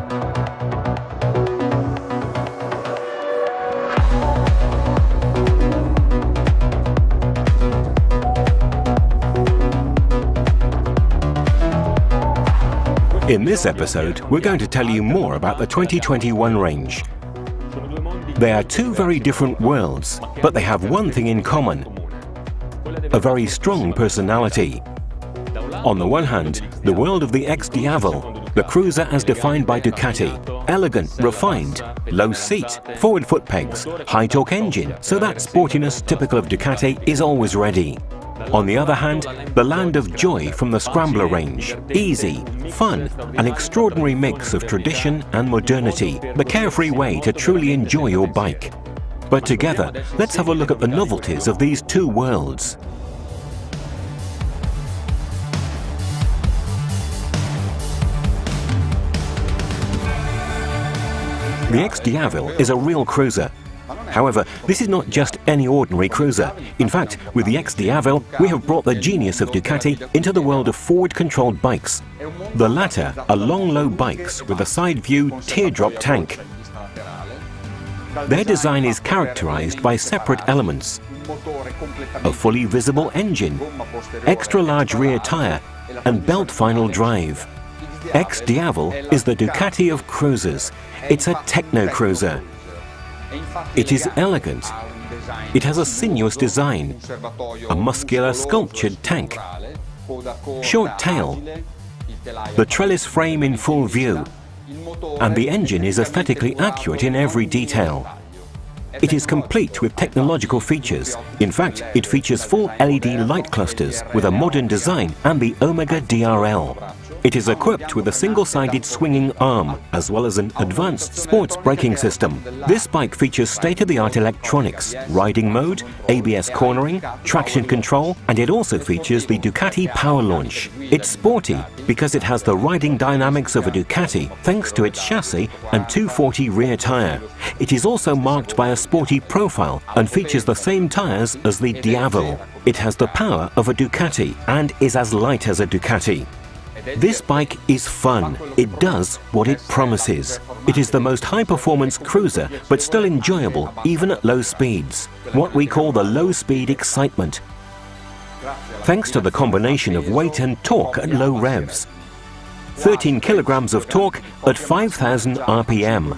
In this episode, we're going to tell you more about the 2021 range. They are two very different worlds, but they have one thing in common: a very strong personality. On the one hand, the world of the XDiavel, the cruiser as defined by Ducati, elegant, refined, low seat, forward foot pegs, high torque engine, so that sportiness typical of Ducati is always ready. On the other hand, the land of joy from the Scrambler range, easy, fun, an extraordinary mix of tradition and modernity, the carefree way to truly enjoy your bike. But together, let's have a look at the novelties of these two worlds. The XDiavel is a real cruiser. However, this is not just any ordinary cruiser. In fact, with the XDiavel, we have brought the genius of Ducati into the world of forward-controlled bikes. The latter are long, low bikes with a side-view teardrop tank. Their design is characterized by separate elements: a fully visible engine, extra-large rear tire, and belt final drive. XDiavel is the Ducati of cruisers. It's a techno-cruiser. It is elegant. It has a sinuous design, a muscular sculptured tank, short tail, the trellis frame in full view, and the engine is aesthetically accurate in every detail. It is complete with technological features. In fact, it features full LED light clusters with a modern design and the Omega DRL. It is equipped with a single-sided swinging arm, as well as an advanced sports braking system. This bike features state-of-the-art electronics, riding mode, ABS cornering, traction control, and it also features the Ducati Power Launch. It's sporty because it has the riding dynamics of a Ducati thanks to its chassis and 240 rear tire. It is also marked by a sporty profile and features the same tires as the Diavel. It has the power of a Ducati and is as light as a Ducati. This bike is fun. It does what it promises. It is the most high-performance cruiser, but still enjoyable, even at low speeds. What we call the low-speed excitement. Thanks to the combination of weight and torque at low revs. 13 kilograms of torque at 5,000 RPM.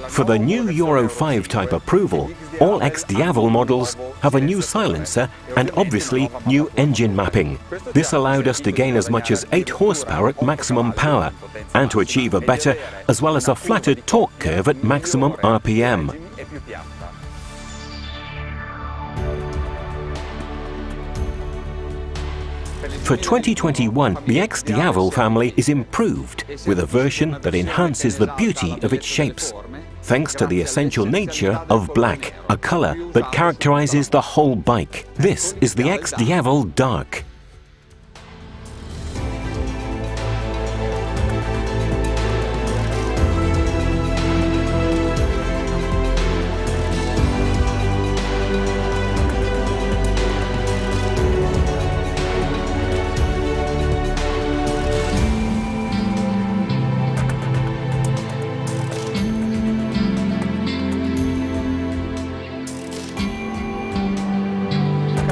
For the new Euro 5 type approval, all XDiavel models have a new silencer and obviously new engine mapping. This allowed us to gain as much as 8 horsepower at maximum power and to achieve a better as well as a flatter torque curve at maximum RPM. For 2021, the XDiavel family is improved with a version that enhances the beauty of its shapes, thanks to the essential nature of black, a color that characterizes the whole bike. This is the XDiavel Dark.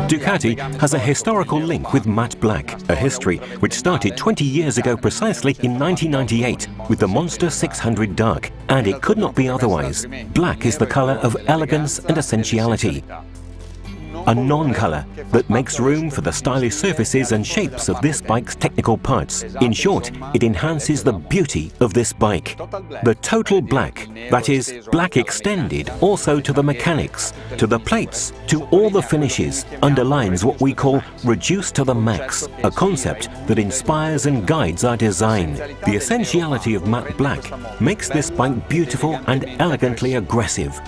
Ducati has a historical link with matte black, a history which started 20 years ago precisely in 1998 with the Monster 600 Dark, and it could not be otherwise. Black is the color of elegance and essentiality. A non-color that makes room for the stylish surfaces and shapes of this bike's technical parts. In short, it enhances the beauty of this bike. The total black, that is, black extended also to the mechanics, to the plates, to all the finishes, underlines what we call reduce to the max, a concept that inspires and guides our design. The essentiality of matte black makes this bike beautiful and elegantly aggressive.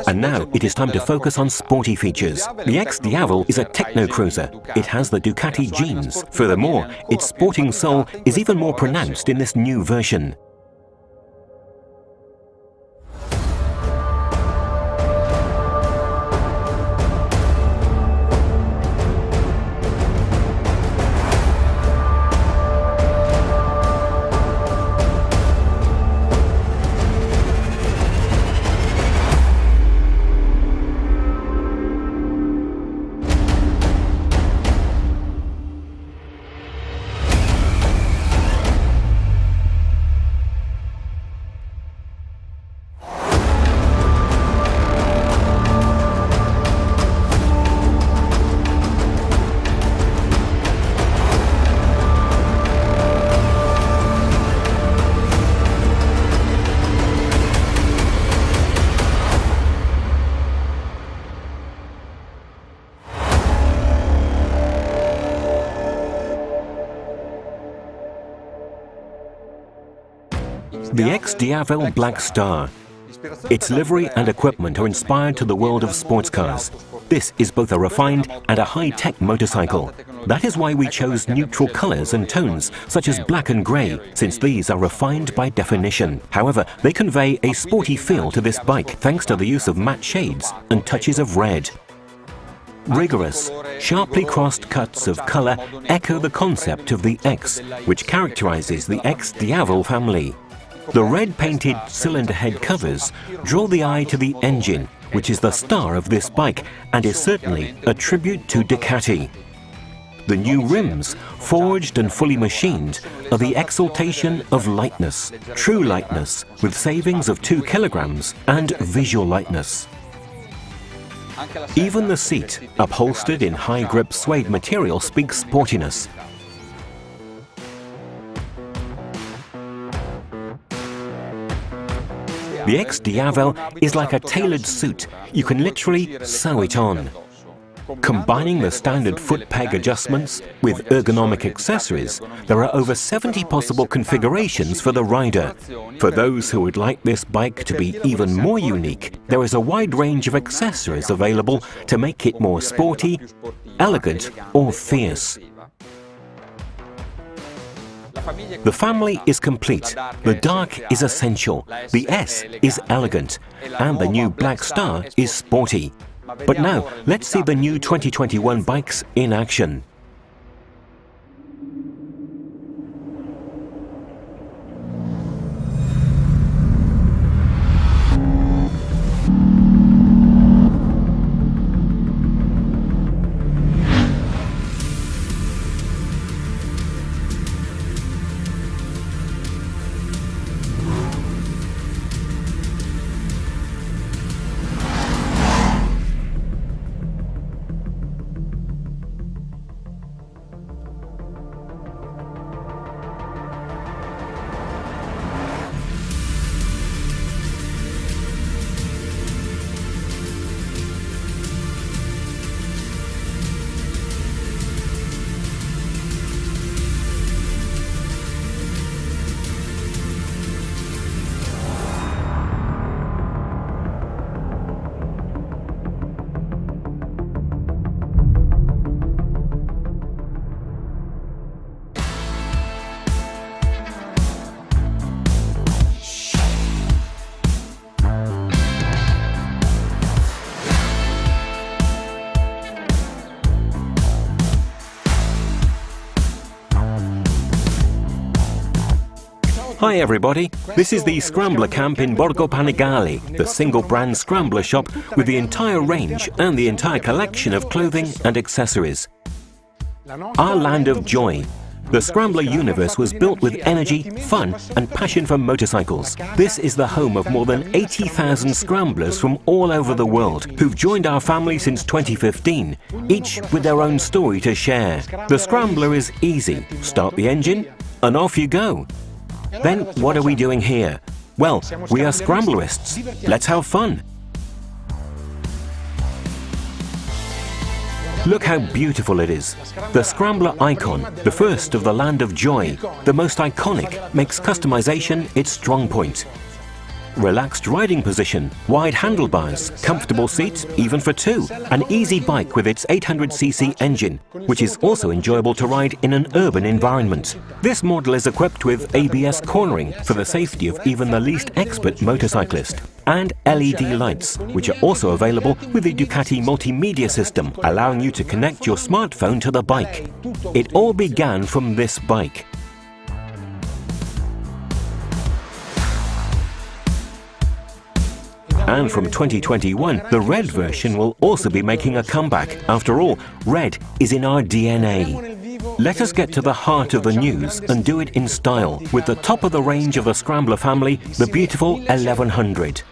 And now it is time to focus on sporty features. The XDiavel is a techno-cruiser. It has the Ducati genes. Furthermore, its sporting soul is even more pronounced in this new version. The XDiavel Black Star. Its livery and equipment are inspired to the world of sports cars. This is both a refined and a high-tech motorcycle. That is why we chose neutral colors and tones, such as black and gray, since these are refined by definition. However, they convey a sporty feel to this bike thanks to the use of matte shades and touches of red. Rigorous, sharply crossed cuts of color echo the concept of the X, which characterizes the XDiavel family. The red-painted cylinder head covers draw the eye to the engine, which is the star of this bike and is certainly a tribute to Ducati. The new rims, forged and fully machined, are the exaltation of lightness, true lightness, with savings of 2 kilograms and visual lightness. Even the seat, upholstered in high-grip suede material, speaks sportiness. The XDiavel is like a tailored suit. You can literally sew it on. Combining the standard foot peg adjustments with ergonomic accessories, there are over 70 possible configurations for the rider. For those who would like this bike to be even more unique, there is a wide range of accessories available to make it more sporty, elegant, or fierce. The family is complete, the dark is essential, the S is elegant, and the new Black Star is sporty. But now, let's see the new 2021 bikes in action. Hi everybody, this is the Scrambler camp in Borgo Panigale, the single brand Scrambler shop with the entire range and the entire collection of clothing and accessories. Our land of joy. The Scrambler universe was built with energy, fun and passion for motorcycles. This is the home of more than 80,000 Scramblers from all over the world who've joined our family since 2015, each with their own story to share. The Scrambler is easy. Start the engine and off you go. Then what are we doing here? Well, we are Scramblerists. Let's have fun. Look how beautiful it is. The Scrambler icon, the first of the land of joy, the most iconic, makes customization its strong point. relaxed riding position, wide handlebars, comfortable seats even for two, an easy bike with its 800cc engine, which is also enjoyable to ride in an urban environment. This model is equipped with ABS cornering for the safety of even the least expert motorcyclist, and LED lights, which are also available with the Ducati multimedia system, allowing you to connect your smartphone to the bike. It all began from this bike. And from 2021, the red version will also be making a comeback. After all, red is in our DNA. Let us get to the heart of the news and do it in style, with the top of the range of the Scrambler family, the beautiful 1100.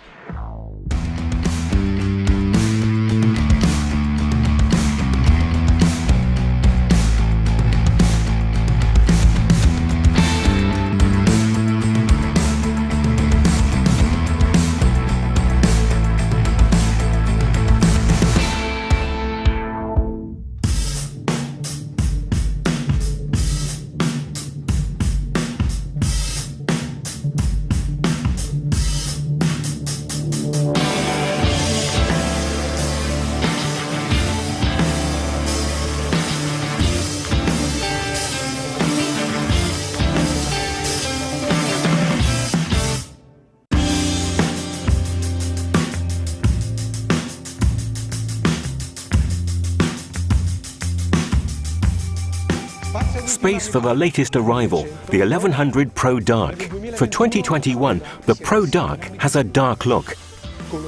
Space for the latest arrival, the 1100 Pro Dark. For 2021, the Pro Dark has a dark look,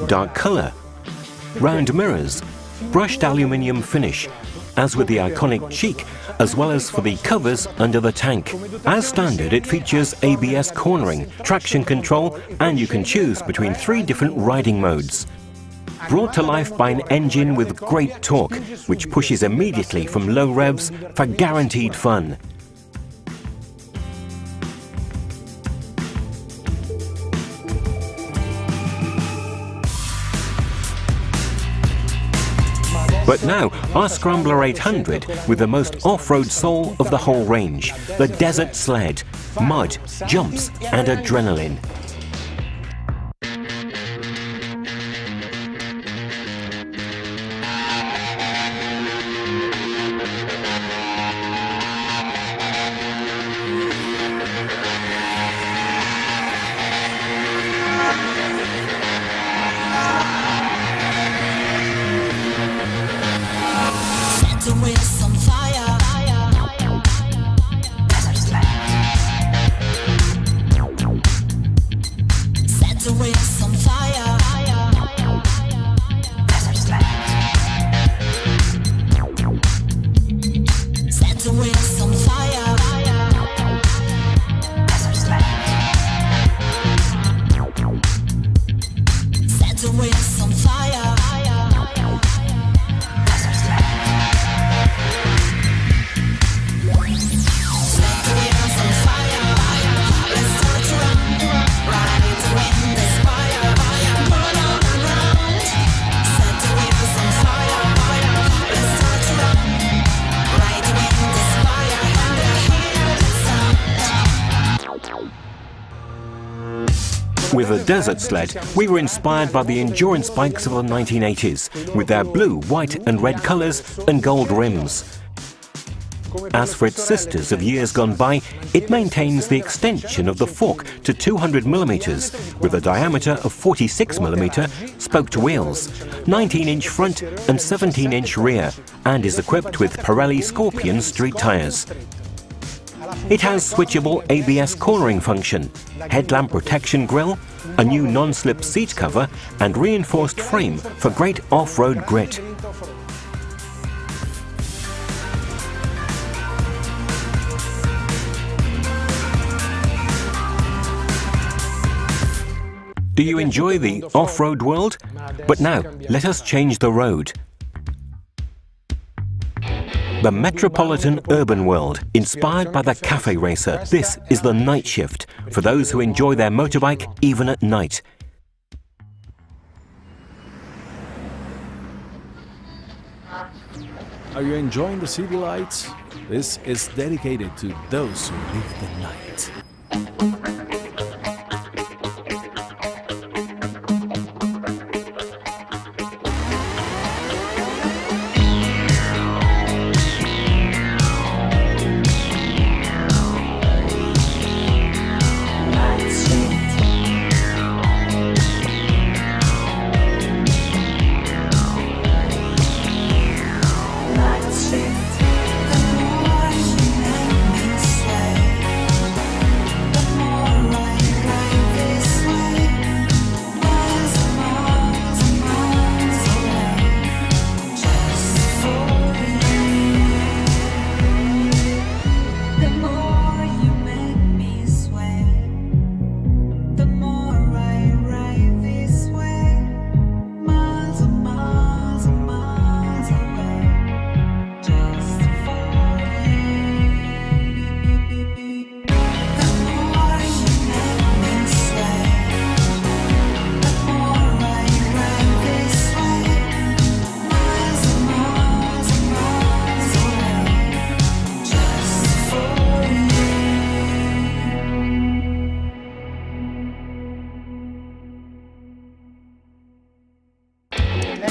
dark color, round mirrors, brushed aluminium finish, as with the iconic Cheek, as well as for the covers under the tank. As standard, it features ABS cornering, traction control, and you can choose between 3 different riding modes. Brought to life by an engine with great torque, which pushes immediately from low revs for guaranteed fun. But now, our Scrambler 800 with the most off-road soul of the whole range, the desert sled, mud, jumps and adrenaline. With the desert sled, we were inspired by the endurance bikes of the 1980s, with their blue, white and red colours and gold rims. As for its sisters of years gone by, it maintains the extension of the fork to 200mm, with a diameter of 46mm spoked wheels, 19-inch front and 17-inch rear, and is equipped with Pirelli Scorpion street tyres. It has switchable ABS cornering function, headlamp protection grille, a new non-slip seat cover and reinforced frame for great off-road grit. Do you enjoy the off-road world? But now, let us change the road. The metropolitan urban world, inspired by the cafe racer. This is the night shift, for those who enjoy their motorbike even at night. Are you enjoying the city lights? This is dedicated to those who live the night.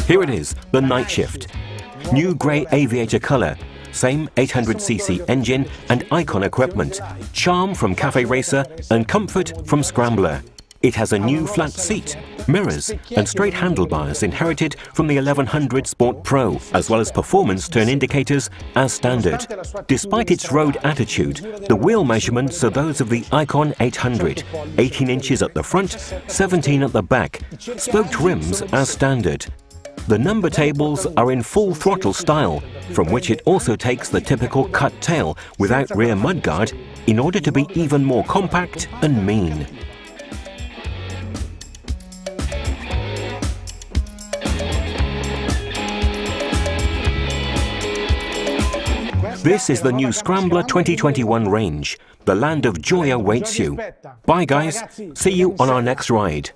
Here it is, the NIGHTSHIFT. New grey aviator colour, same 800cc engine and Icon equipment, charm from Cafe Racer and comfort from Scrambler. It has a new flat seat, mirrors and straight handlebars inherited from the 1100 Sport Pro, as well as performance turn indicators as standard. Despite its road attitude, the wheel measurements are those of the Icon 800, 18 inches at the front, 17 at the back, spoked rims as standard. The number tables are in full throttle style, from which it also takes the typical cut tail without rear mudguard in order to be even more compact and mean. This is the new Scrambler 2021 range. The land of joy awaits you. Bye guys, see you on our next ride.